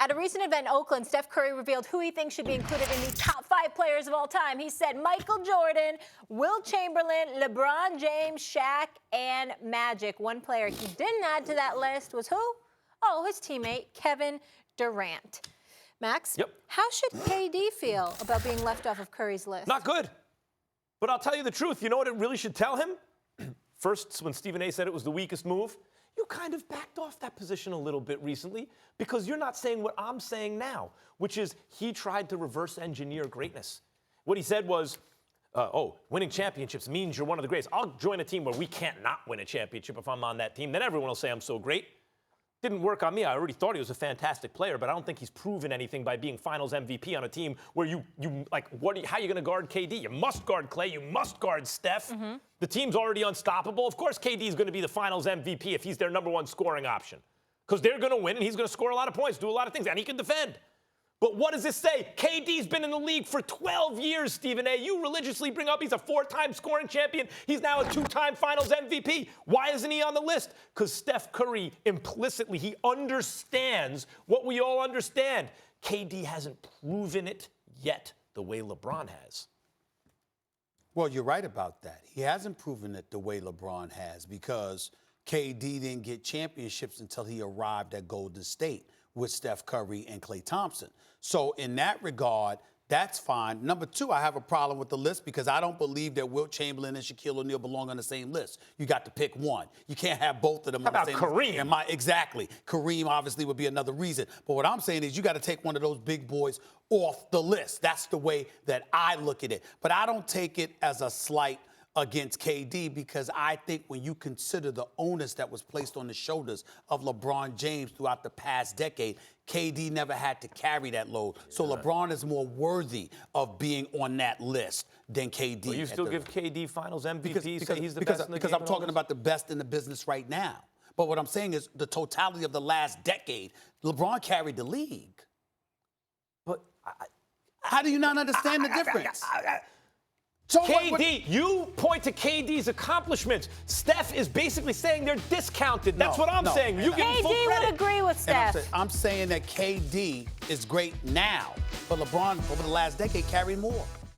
At a recent event in Oakland, Steph Curry revealed who he thinks should be included in the top 5 players of all time. He said Michael Jordan, Wilt Chamberlain, LeBron James, Shaq, and Magic. One player he didn't add to that list was who? Oh, his teammate, Kevin Durant. Max, how should KD feel about being left off of Curry's list? Not good. But I'll tell you the truth. You know what it really should tell him? First, when Stephen A. said it was the weakest move, you kind of backed off that position a little bit recently because you're not saying what I'm saying now, which is he tried to reverse engineer greatness. What he said was, winning championships means you're one of the greatest. I'll join a team where we can't not win a championship if I'm on that team. Then everyone will say I'm so great. Didn't work on me. I already thought he was a fantastic player, but I don't think he's proven anything by being Finals MVP on a team where how are you going to guard KD? You must guard Clay. You must guard Steph. The team's already unstoppable. Of course, KD is going to be the Finals MVP if he's their #1 scoring option because they're going to win and he's going to score a lot of points, do a lot of things, and he can defend. But what does this say? KD's been in the league for 12 years, Stephen A. You religiously bring up he's a 4-time scoring champion. He's now a 2-time Finals MVP. Why isn't he on the list? Because Steph Curry, implicitly, he understands what we all understand. KD hasn't proven it yet the way LeBron has. Well, you're right about that. He hasn't proven it the way LeBron has because KD didn't get championships until he arrived at Golden State with Steph Curry and Klay Thompson. So in that regard, that's fine. Number 2, I have a problem with the list because I don't believe that Wilt Chamberlain and Shaquille O'Neal belong on the same list. You got to pick one. You can't have both of them on the same list. How about Kareem? Exactly. Kareem obviously would be another reason. But what I'm saying is you got to take one of those big boys off the list. That's the way that I look at it. But I don't take it as a slight against KD because I think when you consider the onus that was placed on the shoulders of LeBron James throughout the past decade, KD never had to carry that load. So LeBron is more worthy of being on that list than KD. Well, you still give KD Finals MVP, because say he's the best in the because game I'm talking about the best in the business right now. But what I'm saying is the totality of the last decade, LeBron carried the league. But how do you not understand the difference? So KD, you point to KD's accomplishments. Steph is basically saying they're discounted. That's what I'm saying. You give him full credit. KD would agree with Steph. I'm saying that KD is great now, but LeBron over the last decade carried more.